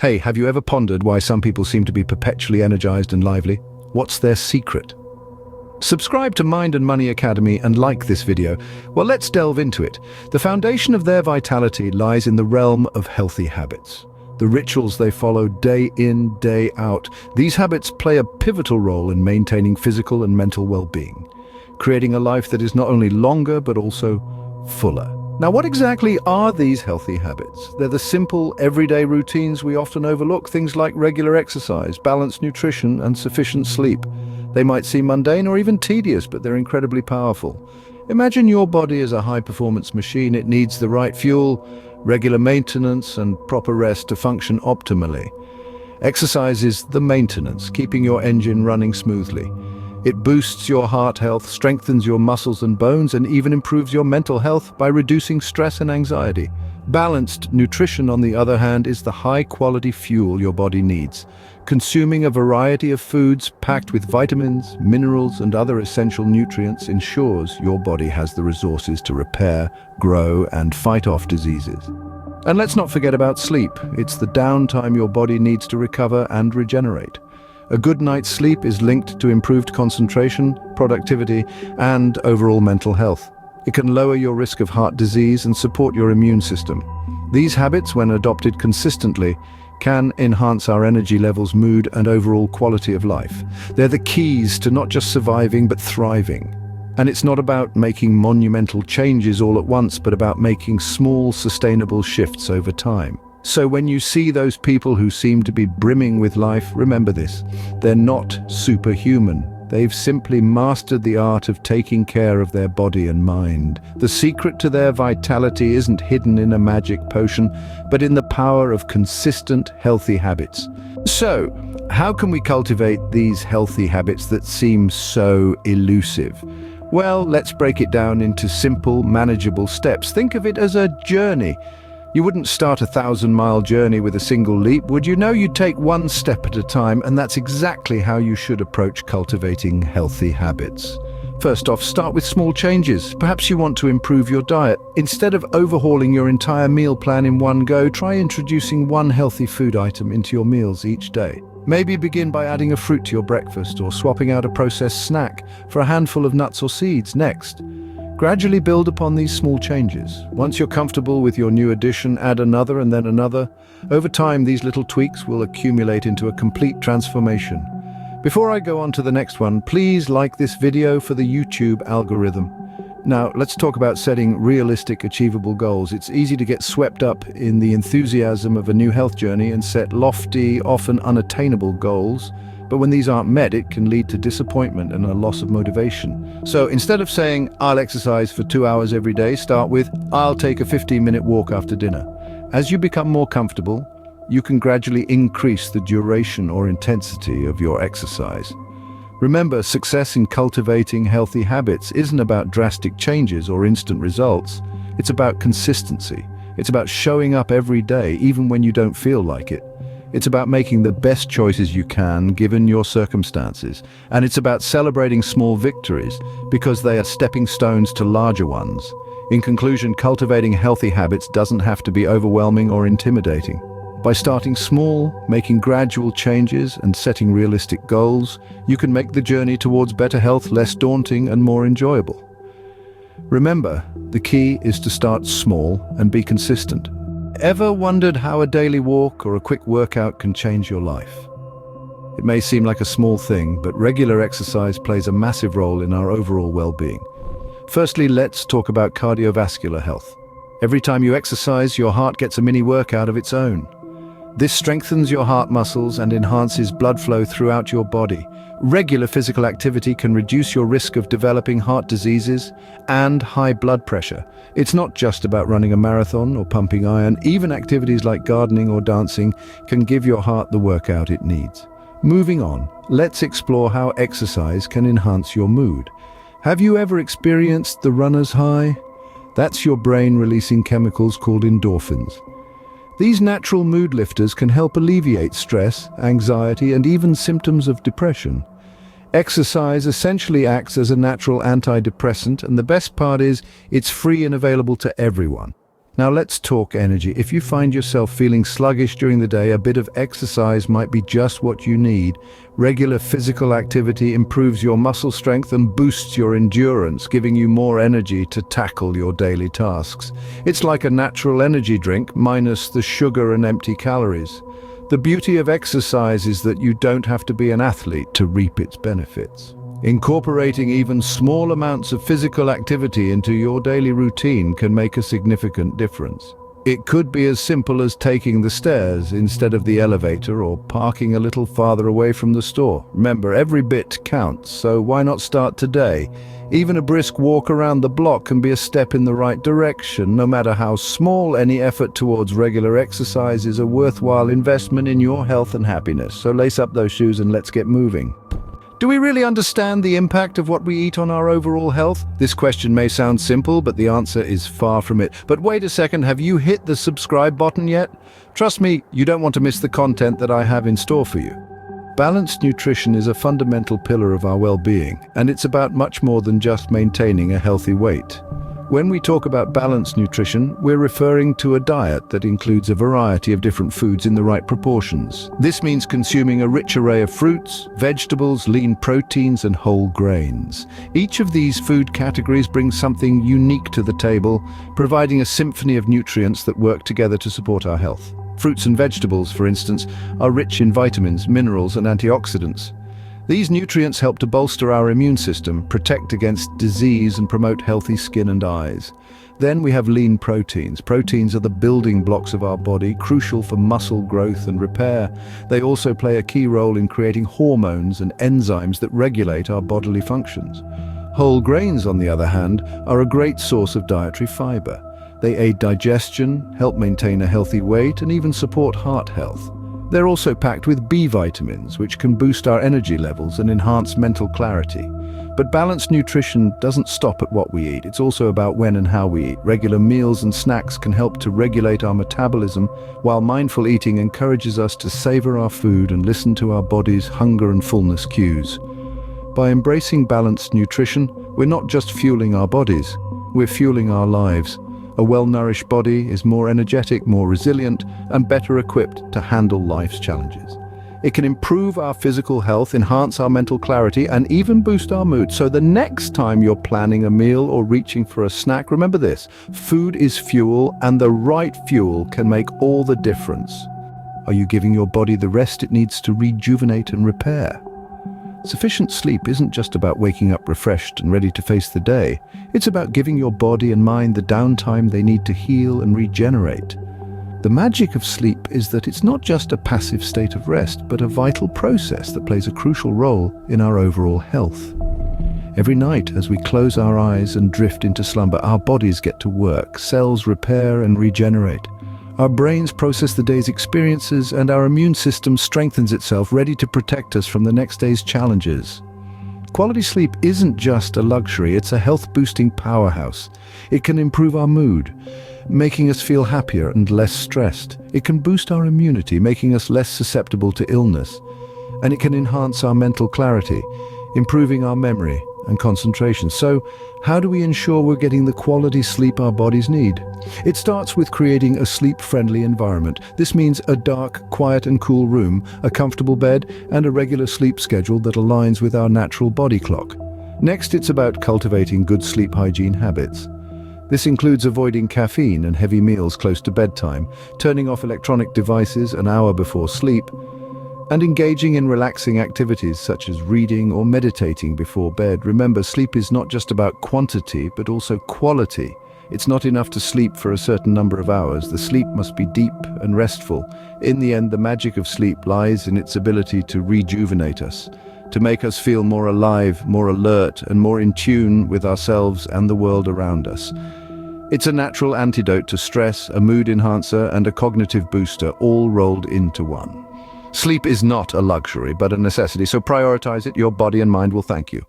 Hey, have you ever pondered why some people seem to be perpetually energized and lively? What's their secret? Subscribe to Mind and Money Academy and like this video. Well, let's delve into it. The foundation of their vitality lies in the realm of healthy habits. The rituals they follow day in, day out. These habits play a pivotal role in maintaining physical and mental well-being, creating a life that is not only longer but also fuller. Now, what exactly are these healthy habits? They're the simple, everyday routines we often overlook, things like regular exercise, balanced nutrition, and sufficient sleep. They might seem mundane or even tedious, but they're incredibly powerful. Imagine your body as a high-performance machine. It needs the right fuel, regular maintenance, and proper rest to function optimally. Exercise is the maintenance, keeping your engine running smoothly. It boosts your heart health, strengthens your muscles and bones, and even improves your mental health by reducing stress and anxiety. Balanced nutrition, on the other hand, is the high-quality fuel your body needs. Consuming a variety of foods packed with vitamins, minerals, and other essential nutrients ensures your body has the resources to repair, grow, and fight off diseases. And let's not forget about sleep. It's the downtime your body needs to recover and regenerate. A good night's sleep is linked to improved concentration, productivity, and overall mental health. It can lower your risk of heart disease and support your immune system. These habits, when adopted consistently, can enhance our energy levels, mood, and overall quality of life. They're the keys to not just surviving, but thriving. And it's not about making monumental changes all at once, but about making small, sustainable shifts over time. So when you see those people who seem to be brimming with life, remember this: they're not superhuman. They've simply mastered the art of taking care of their body and mind. The secret to their vitality isn't hidden in a magic potion, but in the power of consistent, healthy habits. So, how can we cultivate these healthy habits that seem so elusive? Well, let's break it down into simple, manageable steps. Think of it as a journey. You wouldn't start a 1,000-mile journey with a single leap, would you? No, you'd take one step at a time, and that's exactly how you should approach cultivating healthy habits. First off, start with small changes. Perhaps you want to improve your diet. Instead of overhauling your entire meal plan in one go, try introducing one healthy food item into your meals each day. Maybe begin by adding a fruit to your breakfast or swapping out a processed snack for a handful of nuts or seeds next. Gradually build upon these small changes. Once you're comfortable with your new addition, add another and then another. Over time, these little tweaks will accumulate into a complete transformation. Before I go on to the next one, please like this video for the YouTube algorithm. Now, let's talk about setting realistic, achievable goals. It's easy to get swept up in the enthusiasm of a new health journey and set lofty, often unattainable goals. But when these aren't met, it can lead to disappointment and a loss of motivation. So instead of saying, I'll exercise for 2 hours every day, start with, I'll take a 15-minute walk after dinner. As you become more comfortable, you can gradually increase the duration or intensity of your exercise. Remember, success in cultivating healthy habits isn't about drastic changes or instant results. It's about consistency. It's about showing up every day, even when you don't feel like it. It's about making the best choices you can, given your circumstances. And it's about celebrating small victories, because they are stepping stones to larger ones. In conclusion, cultivating healthy habits doesn't have to be overwhelming or intimidating. By starting small, making gradual changes, and setting realistic goals, you can make the journey towards better health less daunting and more enjoyable. Remember, the key is to start small and be consistent. Ever wondered how a daily walk or a quick workout can change your life? It may seem like a small thing, but regular exercise plays a massive role in our overall well-being. Firstly, let's talk about cardiovascular health. Every time you exercise, your heart gets a mini workout of its own. This strengthens your heart muscles and enhances blood flow throughout your body. Regular physical activity can reduce your risk of developing heart diseases and high blood pressure. It's not just about running a marathon or pumping iron. Even activities like gardening or dancing can give your heart the workout it needs. Moving on, let's explore how exercise can enhance your mood. Have you ever experienced the runner's high? That's your brain releasing chemicals called endorphins. These natural mood lifters can help alleviate stress, anxiety, and even symptoms of depression. Exercise essentially acts as a natural antidepressant, and the best part is it's free and available to everyone. Now let's talk energy. If you find yourself feeling sluggish during the day, a bit of exercise might be just what you need. Regular physical activity improves your muscle strength and boosts your endurance, giving you more energy to tackle your daily tasks. It's like a natural energy drink, minus the sugar and empty calories. The beauty of exercise is that you don't have to be an athlete to reap its benefits. Incorporating even small amounts of physical activity into your daily routine can make a significant difference. It could be as simple as taking the stairs instead of the elevator, or parking a little farther away from the store. Remember, every bit counts, so why not start today? Even a brisk walk around the block can be a step in the right direction. No matter how small, any effort towards regular exercise is a worthwhile investment in your health and happiness. So lace up those shoes and let's get moving. Do we really understand the impact of what we eat on our overall health? This question may sound simple, but the answer is far from it. But wait a second, have you hit the subscribe button yet? Trust me, you don't want to miss the content that I have in store for you. Balanced nutrition is a fundamental pillar of our well-being, and it's about much more than just maintaining a healthy weight. When we talk about balanced nutrition, we're referring to a diet that includes a variety of different foods in the right proportions. This means consuming a rich array of fruits, vegetables, lean proteins, and whole grains. Each of these food categories brings something unique to the table, providing a symphony of nutrients that work together to support our health. Fruits and vegetables, for instance, are rich in vitamins, minerals, and antioxidants. These nutrients help to bolster our immune system, protect against disease, and promote healthy skin and eyes. Then we have lean proteins. Proteins are the building blocks of our body, crucial for muscle growth and repair. They also play a key role in creating hormones and enzymes that regulate our bodily functions. Whole grains, on the other hand, are a great source of dietary fiber. They aid digestion, help maintain a healthy weight, and even support heart health. They're also packed with B vitamins, which can boost our energy levels and enhance mental clarity. But balanced nutrition doesn't stop at what we eat. It's also about when and how we eat. Regular meals and snacks can help to regulate our metabolism, while mindful eating encourages us to savor our food and listen to our body's hunger and fullness cues. By embracing balanced nutrition, we're not just fueling our bodies, we're fueling our lives. A well-nourished body is more energetic, more resilient, and better equipped to handle life's challenges. It can improve our physical health, enhance our mental clarity, and even boost our mood. So the next time you're planning a meal or reaching for a snack, remember this: food is fuel, and the right fuel can make all the difference. Are you giving your body the rest it needs to rejuvenate and repair? Sufficient sleep isn't just about waking up refreshed and ready to face the day. It's about giving your body and mind the downtime they need to heal and regenerate. The magic of sleep is that it's not just a passive state of rest, but a vital process that plays a crucial role in our overall health. Every night, as we close our eyes and drift into slumber, our bodies get to work, cells repair and regenerate. Our brains process the day's experiences, and our immune system strengthens itself, ready to protect us from the next day's challenges. Quality sleep isn't just a luxury, it's a health-boosting powerhouse. It can improve our mood, making us feel happier and less stressed. It can boost our immunity, making us less susceptible to illness. And it can enhance our mental clarity, improving our memory and concentration. So, how do we ensure we're getting the quality sleep our bodies need? It starts with creating a sleep-friendly environment. This means a dark, quiet and cool room, a comfortable bed, and a regular sleep schedule that aligns with our natural body clock. Next, it's about cultivating good sleep hygiene habits. This includes avoiding caffeine and heavy meals close to bedtime, turning off electronic devices an hour before sleep, and engaging in relaxing activities such as reading or meditating before bed. Remember, sleep is not just about quantity, but also quality. It's not enough to sleep for a certain number of hours. The sleep must be deep and restful. In the end, the magic of sleep lies in its ability to rejuvenate us, to make us feel more alive, more alert, and more in tune with ourselves and the world around us. It's a natural antidote to stress, a mood enhancer, and a cognitive booster, all rolled into one. Sleep is not a luxury, but a necessity, so prioritize it. Your body and mind will thank you.